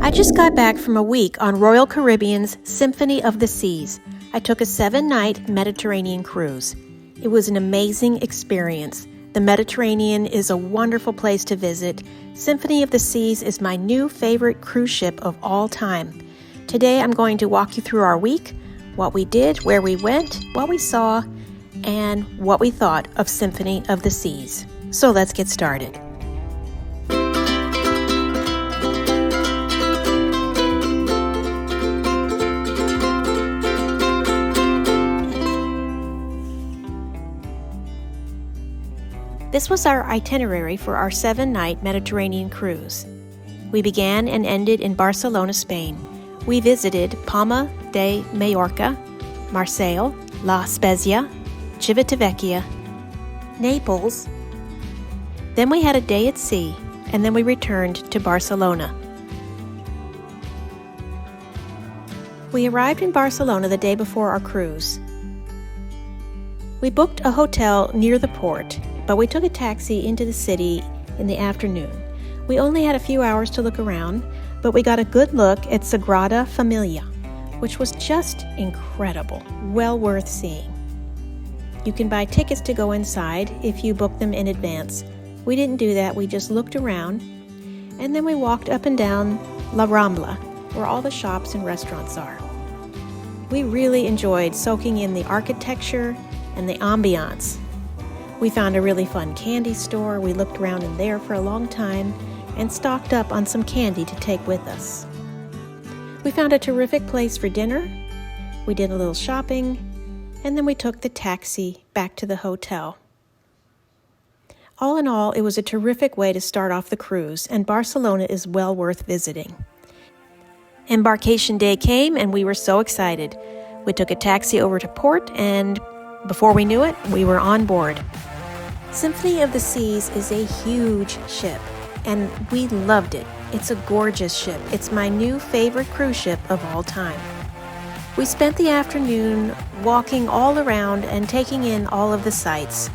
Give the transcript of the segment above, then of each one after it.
I just got back from a week on Royal Caribbean's Symphony of the Seas. I took a 7-night Mediterranean cruise. It was an amazing experience. The Mediterranean is a wonderful place to visit. Symphony of the Seas is my new favorite cruise ship of all time. Today I'm going to walk you through our week, what we did, where we went, what we saw, and what we thought of Symphony of the Seas. So let's get started. This was our itinerary for our 7-night Mediterranean cruise. We began and ended in Barcelona, Spain. We visited Palma de Mallorca, Marseille, La Spezia, Civitavecchia, Naples. Then we had a day at sea, and then we returned to Barcelona. We arrived in Barcelona the day before our cruise. We booked a hotel near the port, but we took a taxi into the city in the afternoon. We only had a few hours to look around, but we got a good look at Sagrada Familia, which was just incredible, well worth seeing. You can buy tickets to go inside if you book them in advance. We didn't do that, we just looked around, and then we walked up and down La Rambla, where all the shops and restaurants are. We really enjoyed soaking in the architecture and the ambiance. We found a really fun candy store. We looked around in there for a long time and stocked up on some candy to take with us. We found a terrific place for dinner. We did a little shopping, and then we took the taxi back to the hotel. All in all, it was a terrific way to start off the cruise, and Barcelona is well worth visiting. Embarkation day came, and we were so excited. We took a taxi over to port, and before we knew it, we were on board. Symphony of the Seas is a huge ship, and we loved it. It's a gorgeous ship. It's my new favorite cruise ship of all time. We spent the afternoon walking all around and taking in all of the sights.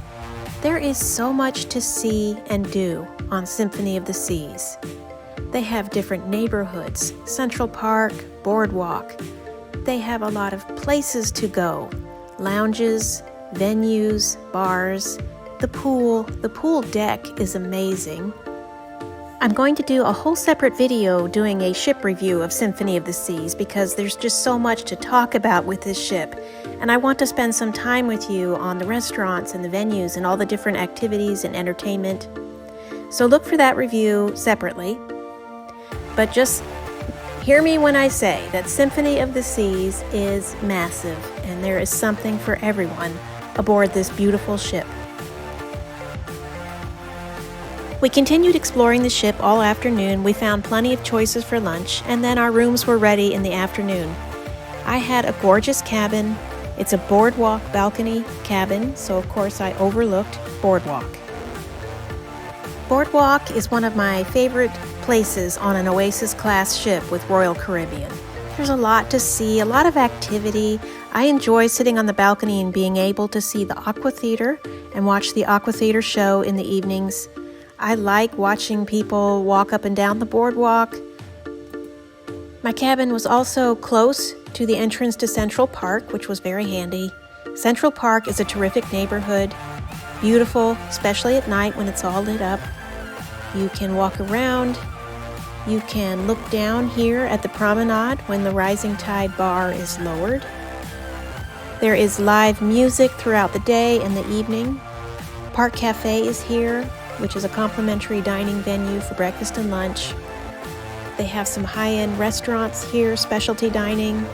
There is so much to see and do on Symphony of the Seas. They have different neighborhoods, Central Park, Boardwalk. They have a lot of places to go, lounges, venues, bars. The pool deck is amazing. I'm going to do a whole separate video doing a ship review of Symphony of the Seas because there's just so much to talk about with this ship, and I want to spend some time with you on the restaurants and the venues and all the different activities and entertainment. So look for that review separately, but just hear me when I say that Symphony of the Seas is massive, and there is something for everyone aboard this beautiful ship. We continued exploring the ship all afternoon. We found plenty of choices for lunch, and then our rooms were ready in the afternoon. I had a gorgeous cabin. It's a boardwalk balcony cabin, so of course I overlooked Boardwalk. Boardwalk is one of my favorite places on an Oasis class ship with Royal Caribbean. There's a lot to see, a lot of activity. I enjoy sitting on the balcony and being able to see the Aqua Theater and watch the Aqua Theater show in the evenings. I like watching people walk up and down the boardwalk. My cabin was also close to the entrance to Central Park, which was very handy. Central Park is a terrific neighborhood, beautiful, especially at night when it's all lit up. You can walk around. You can look down here at the promenade when the Rising Tide bar is lowered. There is live music throughout the day and the evening. Park Cafe is here, which is a complimentary dining venue for breakfast and lunch. They have some high-end restaurants here, specialty dining,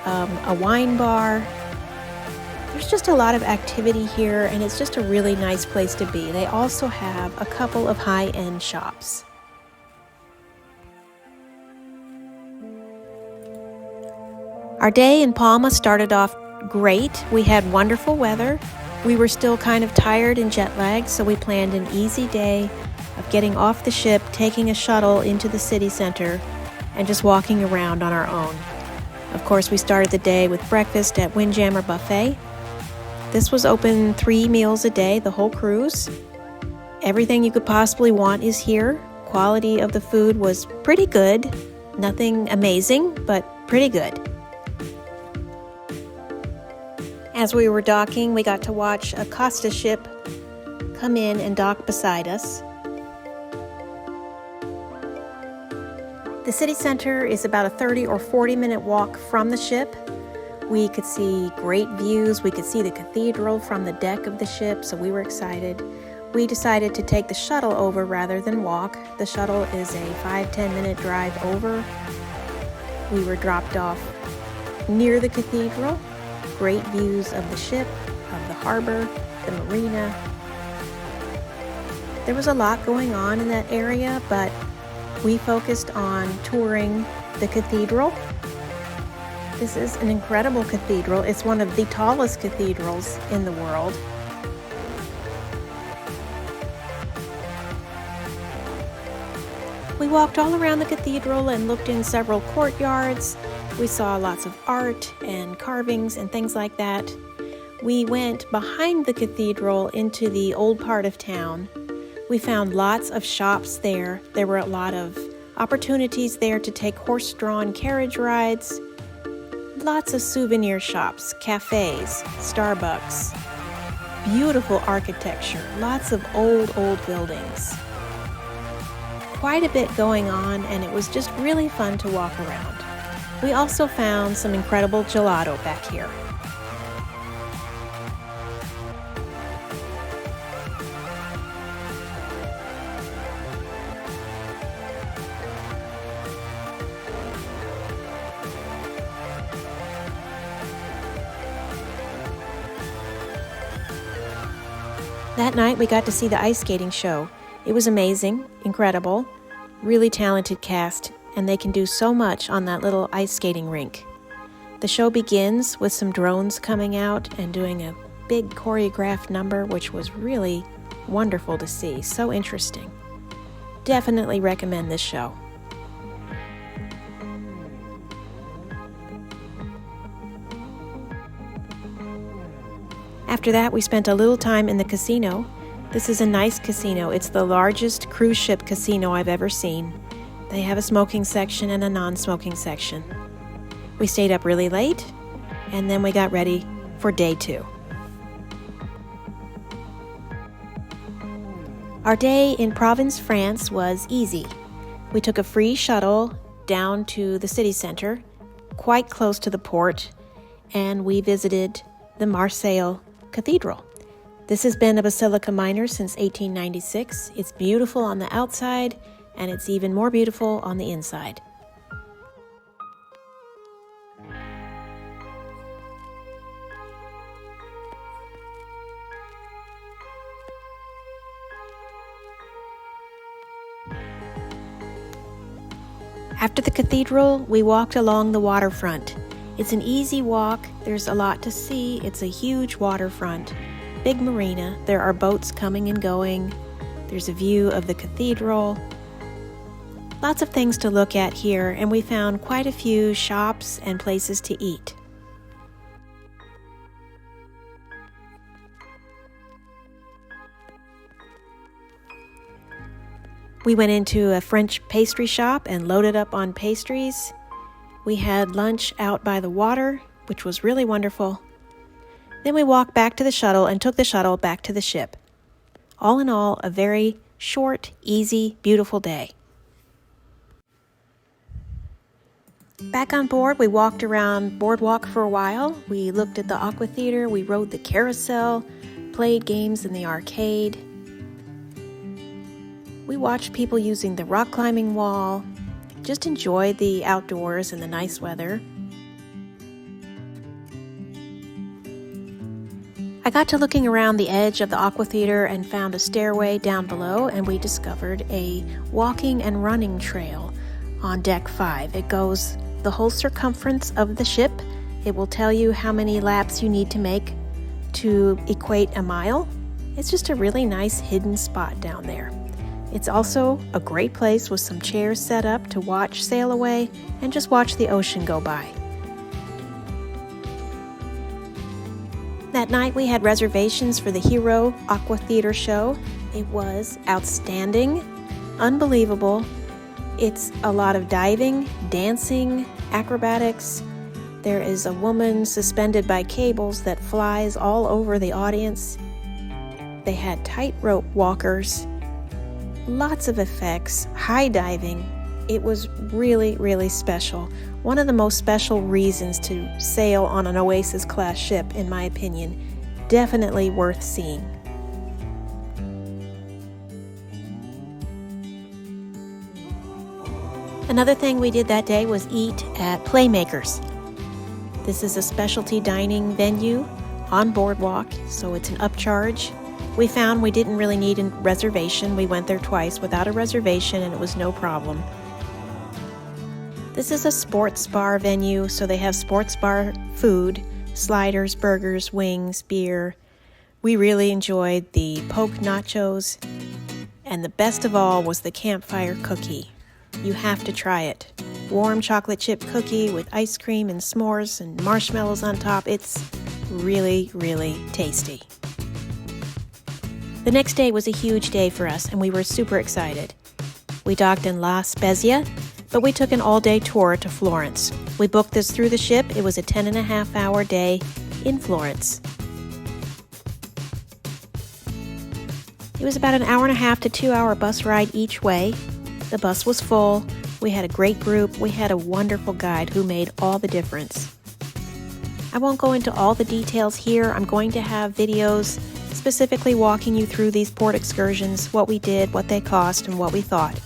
a wine bar. There's just a lot of activity here, and it's just a really nice place to be. They also have a couple of high-end shops. Our day in Palma started off great. We had wonderful weather. We were still kind of tired and jet lagged, so we planned an easy day of getting off the ship, taking a shuttle into the city center, and just walking around on our own. Of course, we started the day with breakfast at Windjammer Buffet. This was open 3 meals a day, the whole cruise. Everything you could possibly want is here. Quality of the food was pretty good. Nothing amazing, but pretty good. As we were docking, we got to watch a Costa ship come in and dock beside us. The city center is about a 30 or 40 minute walk from the ship. We could see great views. We could see the cathedral from the deck of the ship, so we were excited. We decided to take the shuttle over rather than walk. The shuttle is a 5-10 minute drive over. We were dropped off near the cathedral. Great views of the ship, of the harbor, the marina. There was a lot going on in that area, but we focused on touring the cathedral. This is an incredible cathedral. It's one of the tallest cathedrals in the world. We walked all around the cathedral and looked in several courtyards. We saw lots of art and carvings and things like that. We went behind the cathedral into the old part of town. We found lots of shops there. There were a lot of opportunities there to take horse-drawn carriage rides. Lots of souvenir shops, cafes, Starbucks. Beautiful architecture, lots of old buildings. Quite a bit going on, and it was just really fun to walk around. We also found some incredible gelato back here. That night we got to see the ice skating show. It was amazing, incredible, really talented cast, and they can do so much on that little ice skating rink. The show begins with some drones coming out and doing a big choreographed number, which was really wonderful to see, so interesting. Definitely recommend this show. After that, we spent a little time in the casino. This is a nice casino. It's the largest cruise ship casino I've ever seen. They have a smoking section and a non-smoking section. We stayed up really late, and then we got ready for day 2. Our day in Provence, France was easy. We took a free shuttle down to the city center, quite close to the port, and we visited the Marseille Cathedral. This has been a Basilica Minor since 1896. It's beautiful on the outside, and it's even more beautiful on the inside. After the cathedral, we walked along the waterfront. It's an easy walk. There's a lot to see. It's a huge waterfront, big marina. There are boats coming and going. There's a view of the cathedral. Lots of things to look at here, and we found quite a few shops and places to eat. We went into a French pastry shop and loaded up on pastries. We had lunch out by the water, which was really wonderful. Then we walked back to the shuttle and took the shuttle back to the ship. All in all, a very short, easy, beautiful day. Back on board, we walked around Boardwalk for a while. We looked at the aqua theater, we rode the carousel, played games in the arcade. We watched people using the rock climbing wall, just enjoyed the outdoors and the nice weather. I got to looking around the edge of the aqua theater and found a stairway down below, and we discovered a walking and running trail on deck 5. It goes the whole circumference of the ship. It will tell you how many laps you need to make to equate a mile. It's just a really nice hidden spot down there. It's also a great place with some chairs set up to watch sail away and just watch the ocean go by. That night we had reservations for the Hero Aqua Theater show. It was outstanding, unbelievable. It's a lot of diving, dancing, acrobatics. There is a woman suspended by cables that flies all over the audience. They had tightrope walkers, lots of effects, high diving. It was really, really special. One of the most special reasons to sail on an Oasis-class ship, in my opinion. Definitely worth seeing. Another thing we did that day was eat at Playmakers. This is a specialty dining venue on boardwalk, so it's an upcharge. We found we didn't really need a reservation. We went there twice without a reservation, and it was no problem. This is a sports bar venue, so they have sports bar food, sliders, burgers, wings, beer. We really enjoyed the poke nachos, and the best of all was the campfire cookie. You have to try it. Warm chocolate chip cookie with ice cream and s'mores and marshmallows on top. It's really, really tasty. The next day was a huge day for us, and we were super excited. We docked in La Spezia, but we took an all-day tour to Florence. We booked this through the ship. It was a 10.5-hour day in Florence. It was about an 1.5 to 2 hour bus ride each way. The bus was full. We had a great group. We had a wonderful guide who made all the difference. I won't go into all the details here. I'm going to have videos specifically walking you through these port excursions, what we did, what they cost, and what we thought.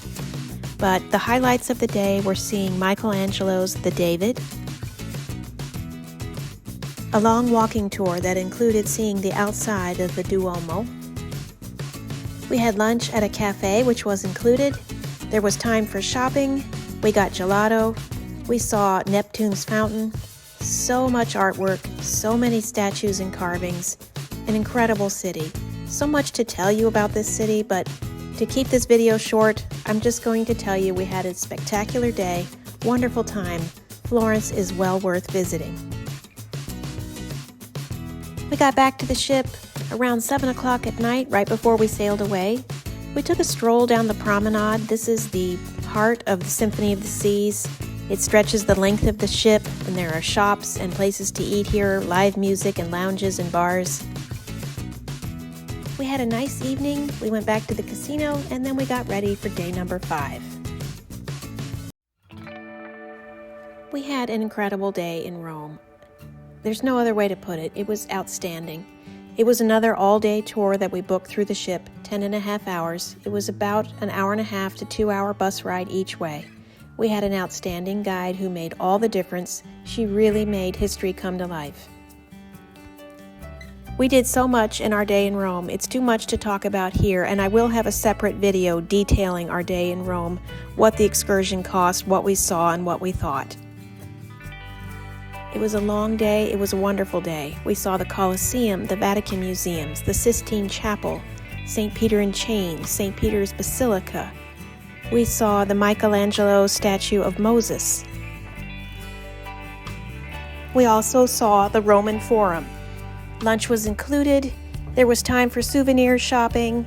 But the highlights of the day were seeing Michelangelo's The David, a long walking tour that included seeing the outside of the Duomo. We had lunch at a cafe, which was included. There was time for shopping. We got gelato. We saw Neptune's fountain. So much artwork, so many statues and carvings. An incredible city. So much to tell you about this city, but to keep this video short, I'm just going to tell you we had a spectacular day, wonderful time. Florence is well worth visiting. We got back to the ship around 7 o'clock at night, right before we sailed away. We took a stroll down the promenade. This is the heart of the Symphony of the Seas. It stretches the length of the ship, and there are shops and places to eat here, live music and lounges and bars. We had a nice evening. We went back to the casino, and then we got ready for day number 5. We had an incredible day in Rome. There's no other way to put it. It was outstanding. It was another all-day tour that we booked through the ship, 10.5 hours. It was about an 1.5 to 2 hour bus ride each way. We had an outstanding guide who made all the difference. She really made history come to life. We did so much in our day in Rome. It's too much to talk about here, and I will have a separate video detailing our day in Rome, what the excursion cost, what we saw, and what we thought. It was a long day. It was a wonderful day. We saw the Colosseum, the Vatican Museums, the Sistine Chapel, St. Peter in Chains, St. Peter's Basilica. We saw the Michelangelo statue of Moses. We also saw the Roman Forum. Lunch was included. There was time for souvenir shopping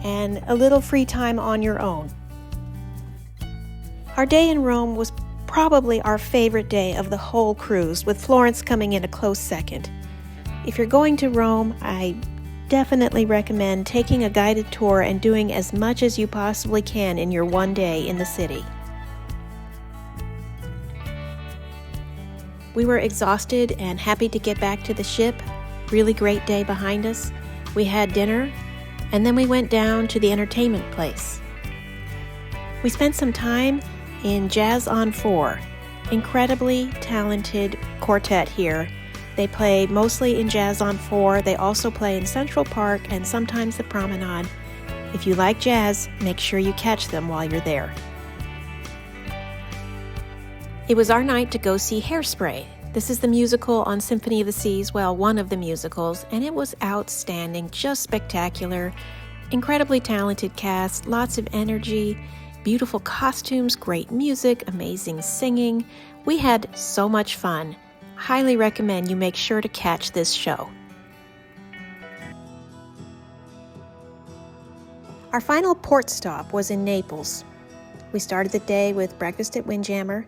and a little free time on your own. Our day in Rome was probably our favorite day of the whole cruise, with Florence coming in a close second. If you're going to Rome, I definitely recommend taking a guided tour and doing as much as you possibly can in your one day in the city. We were exhausted and happy to get back to the ship. Really great day behind us. We had dinner, and then we went down to the entertainment place. We spent some time in Jazz on 4. Incredibly talented quartet here. They play mostly in Jazz on 4. They also play in Central Park and sometimes the Promenade. If you like jazz, make sure you catch them while you're there. It was our night to go see Hairspray. This is the musical on Symphony of the Seas, well, one of the musicals, and it was outstanding, just spectacular. Incredibly talented cast, lots of energy, beautiful costumes, great music, amazing singing. We had so much fun. Highly recommend you make sure to catch this show. Our final port stop was in Naples. We started the day with breakfast at Windjammer.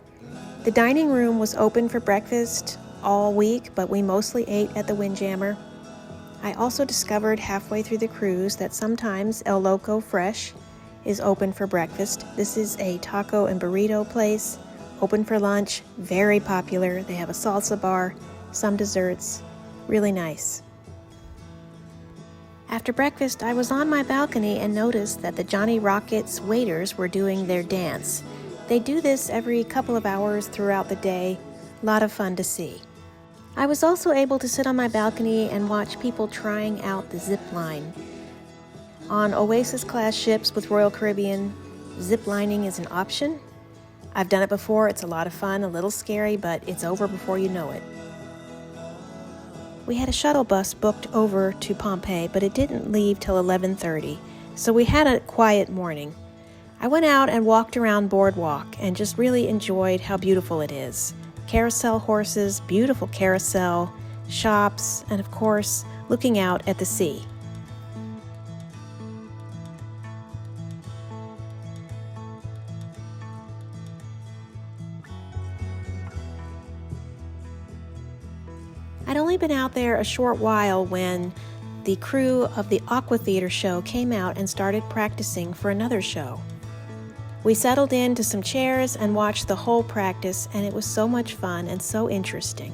The dining room was open for breakfast all week, but we mostly ate at the Windjammer. I also discovered halfway through the cruise that sometimes El Loco Fresh is open for breakfast. This is a taco and burrito place, open for lunch, very popular. They have a salsa bar, some desserts, really nice. After breakfast, I was on my balcony and noticed that the Johnny Rockets waiters were doing their dance. They do this every couple of hours throughout the day. A lot of fun to see. I was also able to sit on my balcony and watch people trying out the zip line. On Oasis-class ships with Royal Caribbean, zip lining is an option. I've done it before. It's a lot of fun, a little scary, but it's over before you know it. We had a shuttle bus booked over to Pompeii, but it didn't leave till 11:30, so we had a quiet morning. I went out and walked around Boardwalk and just really enjoyed how beautiful it is. Carousel horses, beautiful carousel, shops, and of course, looking out at the sea. I'd only been out there a short while when the crew of the Aqua Theater show came out and started practicing for another show. We settled into some chairs and watched the whole practice, and it was so much fun and so interesting.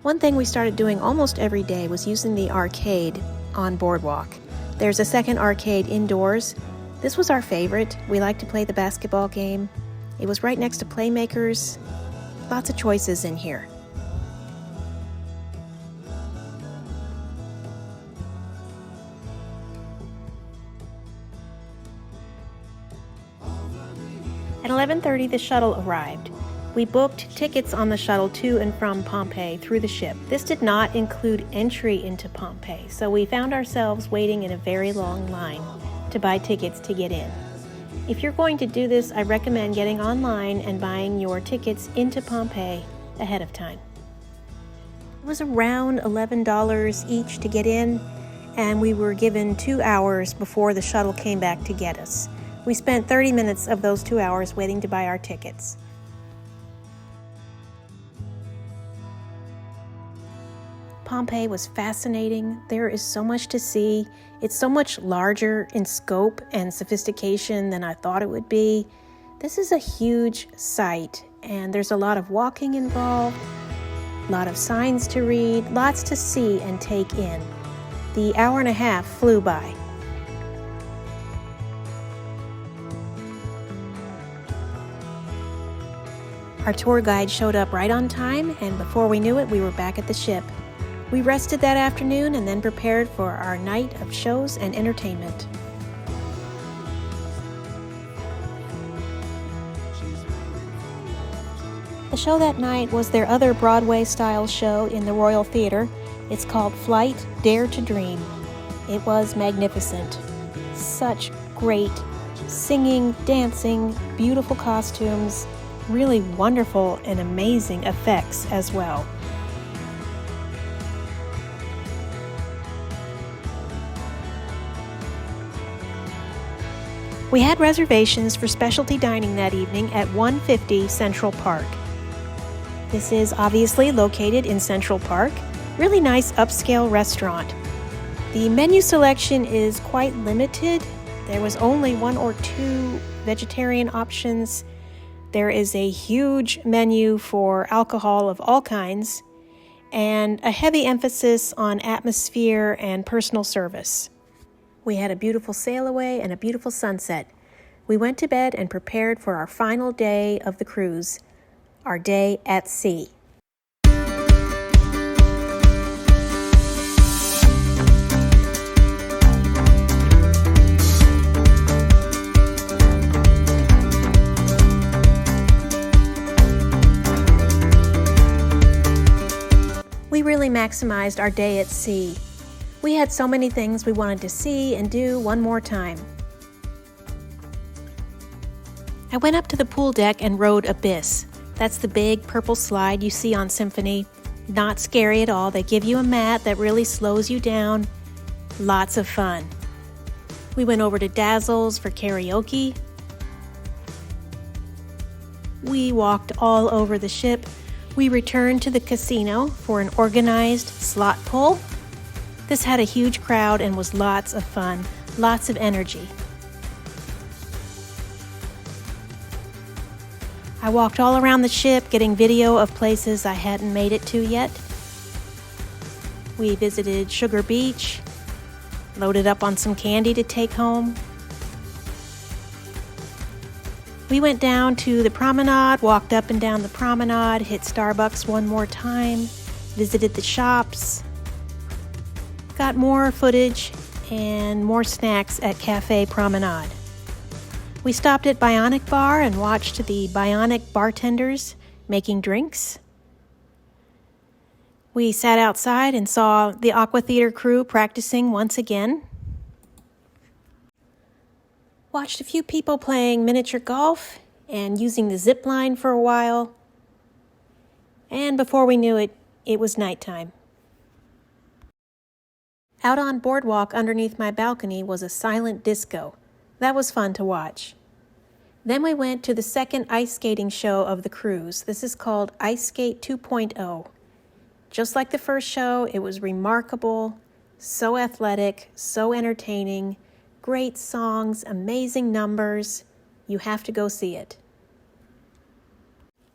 One thing we started doing almost every day was using the arcade on Boardwalk. There's a second arcade indoors. This was our favorite. We liked to play the basketball game. It was right next to Playmakers. Lots of choices in here. At 11:30, the shuttle arrived. We booked tickets on the shuttle to and from Pompeii through the ship. This did not include entry into Pompeii, so we found ourselves waiting in a very long line to buy tickets to get in. If you're going to do this, I recommend getting online and buying your tickets into Pompeii ahead of time. It was around $11 each to get in, and we were given 2 hours before the shuttle came back to get us. We spent 30 minutes of those 2 hours waiting to buy our tickets. Pompeii was fascinating. There is so much to see. It's so much larger in scope and sophistication than I thought it would be. This is a huge site, and there's a lot of walking involved, a lot of signs to read, lots to see and take in. The hour and a half flew by. Our tour guide showed up right on time, and before we knew it, we were back at the ship. We rested that afternoon and then prepared for our night of shows and entertainment. The show that night was their other Broadway-style show in the Royal Theater. It's called Flight, Dare to Dream. It was magnificent. Such great singing, dancing, beautiful costumes, really wonderful and amazing effects as well. We had reservations for specialty dining that evening at 150 Central Park. This is obviously located in Central Park. Really nice upscale restaurant. The menu selection is quite limited. There was only 1 or 2 vegetarian options. There is a huge menu for alcohol of all kinds and a heavy emphasis on atmosphere and personal service. We had a beautiful sail away and a beautiful sunset. We went to bed and prepared for our final day of the cruise, our day at sea. We really maximized our day at sea. We had so many things we wanted to see and do one more time. I went up to the pool deck and rode Abyss. That's the big purple slide you see on Symphony. Not scary at all. They give you a mat that really slows you down. Lots of fun. We went over to Dazzle's for karaoke. We walked all over the ship. We returned to the casino for an organized slot pull. This had a huge crowd and was lots of fun, lots of energy. I walked all around the ship getting video of places I hadn't made it to yet. We visited Sugar Beach, loaded up on some candy to take home. We went down to the promenade, walked up and down the promenade, hit Starbucks one more time, visited the shops, got more footage and more snacks at Cafe Promenade. We stopped at Bionic Bar and watched the Bionic bartenders making drinks. We sat outside and saw the Aqua Theater crew practicing once again. Watched a few people playing miniature golf and using the zip line for a while. And before we knew it, it was nighttime. Out on boardwalk underneath my balcony was a silent disco. That was fun to watch. Then we went to the second ice skating show of the cruise. This is called Ice Skate 2.0. Just like the first show, it was remarkable, so athletic, so entertaining, great songs, amazing numbers. You have to go see it.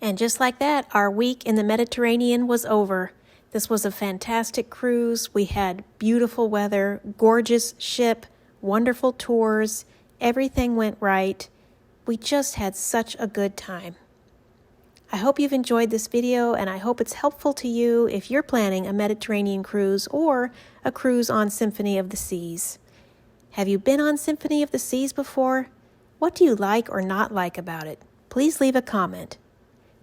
And just like that, our week in the Mediterranean was over. This was a fantastic cruise. We had beautiful weather, gorgeous ship, wonderful tours. Everything went right. We just had such a good time. I hope you've enjoyed this video, and I hope it's helpful to you if you're planning a Mediterranean cruise or a cruise on Symphony of the Seas. Have you been on Symphony of the Seas before? What do you like or not like about it? Please leave a comment.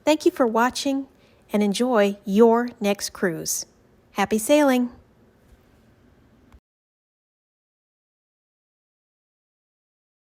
Thank you for watching, and enjoy your next cruise. Happy sailing!